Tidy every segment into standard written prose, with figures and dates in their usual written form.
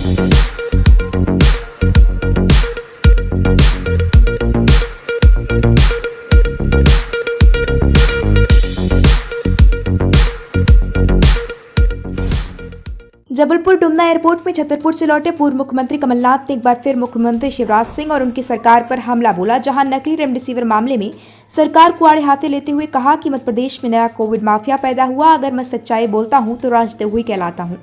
Jabalpur Dumna airport में छतरपुर से लौटे पूर्व मुख्यमंत्री कमलनाथ ने एक बार फिर मुख्यमंत्री शिवराज सिंह और उनकी सरकार पर हमला बोला। जहां नकली रेमडेसिविर मामले में सरकार को आड़े हाथे लेते हुए कहा कि मध्य प्रदेश में नया कोविड माफिया पैदा हुआ। अगर मैं सच्चाई बोलता हूं तो राजद्रोही कहलाता हूं।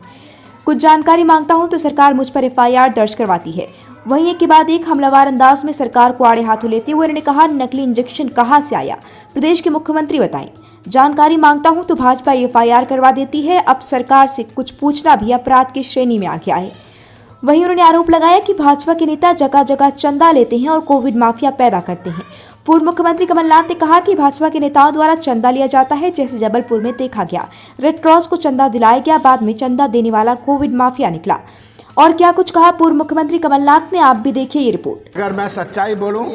कुछ जानकारी मांगता हूं तो सरकार मुझ पर FIR दर्ज करवाती है। वहीं एक के बाद एक हमलावर अंदाज में सरकार को आड़े हाथों लेते हुए उन्होंने कहा, नकली इंजेक्शन कहां से आया, प्रदेश के मुख्यमंत्री बताएं। जानकारी मांगता हूं तो भाजपा FIR करवा देती है। अब सरकार से कुछ पूछना भी अपराध की श्रेणी में आ गया है। वहीं उन्होंने आरोप लगाया कि भाजपा के नेता जगह जगह चंदा लेते हैं और कोविड माफिया पैदा करते हैं। पूर्व मुख्यमंत्री कमलनाथ ने कहा कि भाजपा के नेताओं द्वारा चंदा लिया जाता है, जैसे जबलपुर में देखा गया। रेड क्रॉस को चंदा दिलाया गया, बाद में चंदा देने वाला कोविड माफिया निकला। और क्या कुछ कहा पूर्व मुख्यमंत्री कमलनाथ ने, आप भी देखिए ये रिपोर्ट। अगर मैं सच्चाई बोलूं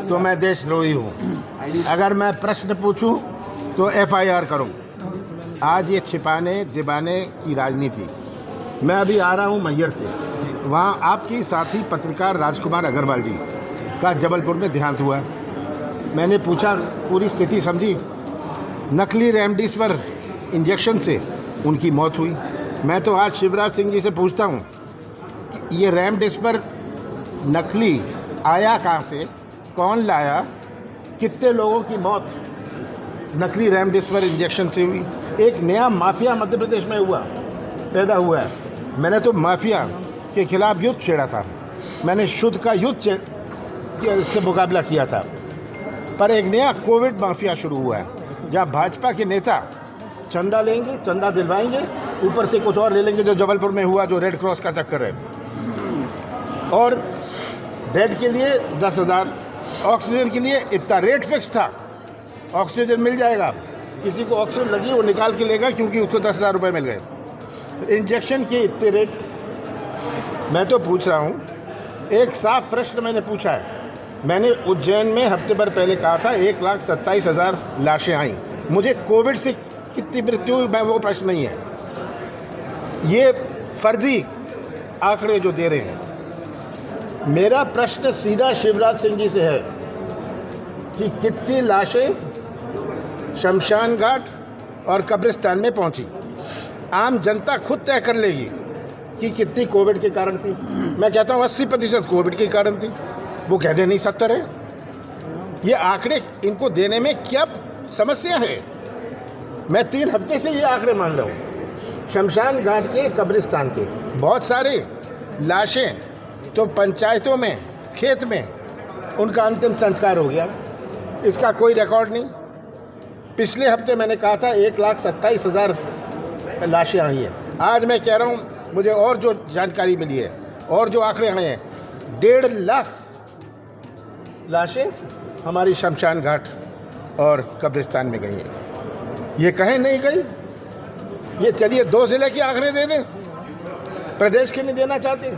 तो मैं देशद्रोही हूं। अगर मैं प्रश्न पूछूं तो FIR करूं। आज ये छिपाने दिबाने की राजनीति। मैं अभी आ रहा हूं मैहर से, वहां आपकी साथी पत्रकार राजकुमार अग्रवाल जी का जबलपुर में देहांत हुआ। मैंने पूछा, पूरी स्थिति समझी। नकली रेमडेसिविर इंजेक्शन से उनकी मौत हुई। मैं तो आज शिवराज सिंह जी से पूछता हूं, ये रेमडेसिविर नकली आया कहाँ से, कौन लाया, कितने लोगों की मौत नकली रेमडेसिविर इंजेक्शन से हुई। एक नया माफिया मध्य प्रदेश में पैदा हुआ है। मैंने तो माफिया के खिलाफ युद्ध छेड़ा था। मैंने शुद्ध का युद्ध से मुकाबला किया था। पर एक नया कोविड माफिया शुरू हुआ है, जहाँ भाजपा के नेता चंदा लेंगे, चंदा दिलवाएंगे, ऊपर से कुछ और ले लेंगे। जो जबलपुर में हुआ, जो रेड क्रॉस का चक्कर है, और बेड के लिए 10,000, ऑक्सीजन के लिए इतना रेट फिक्स था। ऑक्सीजन मिल जाएगा, किसी को ऑक्सीजन लगी वो निकाल के लेगा, क्योंकि उसको 10,000 रुपये मिल गए। इंजेक्शन के इतने रेट। मैं तो पूछ रहा हूँ, एक साफ प्रश्न मैंने पूछा है। मैंने उज्जैन में हफ्ते भर पहले कहा था 1,27,000 लाशें आई। मुझे कोविड से कितनी मृत्यु हुई, मैं वो प्रश्न नहीं है। ये फर्जी आंकड़े जो दे रहे हैं। मेरा प्रश्न सीधा शिवराज सिंह जी से है कि कितनी लाशें शमशान घाट और कब्रिस्तान में पहुंची। आम जनता खुद तय कर लेगी कि कितनी कोविड के कारण थी। मैं कहता हूं 80% कोविड के कारण थी। वो कहते नहीं 70 है। ये आंकड़े इनको देने में क्या समस्या है? मैं 3 हफ्ते से ये आंकड़े मांग रहा हूँ। शमशान घाट के, कब्रिस्तान के बहुत सारे लाशें तो पंचायतों में, खेत में उनका अंतिम संस्कार हो गया। इसका कोई रिकॉर्ड नहीं। पिछले हफ्ते मैंने कहा था 1,27,000 लाशें आई हैं। आज मैं कह रहा हूँ, मुझे और जो जानकारी मिली है और जो आंकड़े आए हैं, 1.5 लाख लाशें हमारी शमशान घाट और कब्रिस्तान में गई हैं। ये कहीं नहीं गई। ये चलिए 2 जिले के आंकड़े दे दें, प्रदेश के नहीं देना चाहते।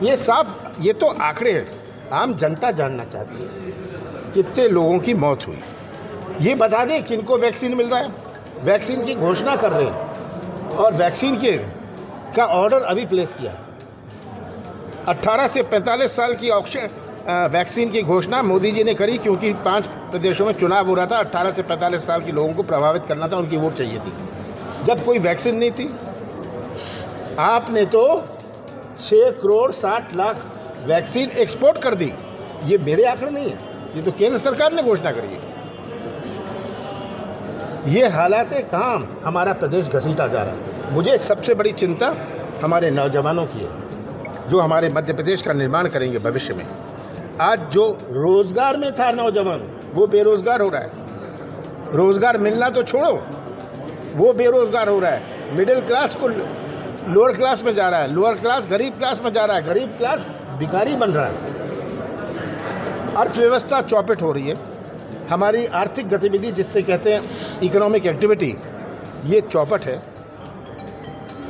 ये साफ, ये तो आंकड़े हैं। आम जनता जानना चाहती है कितने लोगों की मौत हुई। ये बता दें किनको वैक्सीन मिल रहा है। वैक्सीन की घोषणा कर रहे हैं और वैक्सीन का ऑर्डर अभी प्लेस किया। 18 से 45 साल की वैक्सीन की घोषणा मोदी जी ने करी, क्योंकि 5 प्रदेशों में चुनाव हो रहा था। 18 से 45 साल के लोगों को प्रभावित करना था, उनकी वोट चाहिए थी। जब कोई वैक्सीन नहीं थी, आपने तो 6 करोड़ 60 लाख वैक्सीन एक्सपोर्ट कर दी। ये मेरे आंकड़े नहीं है, ये तो केंद्र सरकार ने घोषणा करी है। ये हालात काम हमारा प्रदेश घसीटा जा रहा है। मुझे सबसे बड़ी चिंता हमारे नौजवानों की है, जो हमारे मध्य प्रदेश का निर्माण करेंगे भविष्य में। आज जो रोजगार में था नौजवान, वो बेरोजगार हो रहा है। रोजगार मिलना तो छोड़ो, वो बेरोजगार हो रहा है। मिडिल क्लास को लोअर क्लास में जा रहा है, लोअर क्लास गरीब क्लास में जा रहा है, गरीब क्लास भिखारी बन रहा है। अर्थव्यवस्था चौपट हो रही है। हमारी आर्थिक गतिविधि, जिससे कहते हैं इकोनॉमिक एक्टिविटी, ये चौपट है।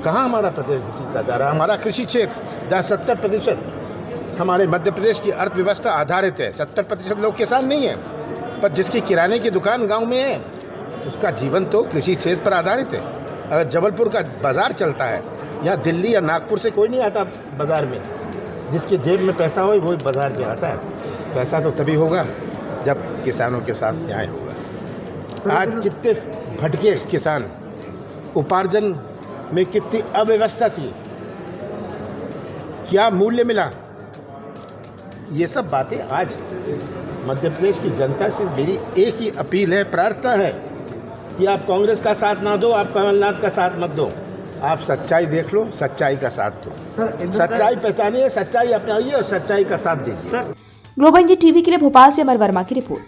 कहाँ हमारा प्रदेश घसीटा जा रहा है? हमारा कृषि क्षेत्र, जहाँ 70% हमारे मध्य प्रदेश की अर्थव्यवस्था आधारित है। 70% लोग किसान नहीं है, पर जिसकी किराने की दुकान गांव में है, उसका जीवन तो कृषि क्षेत्र पर आधारित है। अगर जबलपुर का बाज़ार चलता है, यहाँ दिल्ली या नागपुर से कोई नहीं आता बाज़ार में। जिसके जेब में पैसा हो वो बाज़ार में आता है। पैसा तो तभी होगा जब किसानों के साथ न्याय होगा। आज कितने भटके किसान, उपार्जन में कितनी अव्यवस्था थी, क्या मूल्य मिला, ये सब बातें आज मध्य प्रदेश की जनता से मेरी एक ही अपील है, प्रार्थना है कि आप कांग्रेस का साथ ना दो, आप कमलनाथ का साथ मत दो, आप सच्चाई देख लो, सच्चाई का साथ दो, सच्चाई पहचानिए, सच्चाई अपनाइए और सच्चाई का साथ दीजिए। ग्लोबल न्यूज टीवी के लिए भोपाल से अमर वर्मा की रिपोर्ट।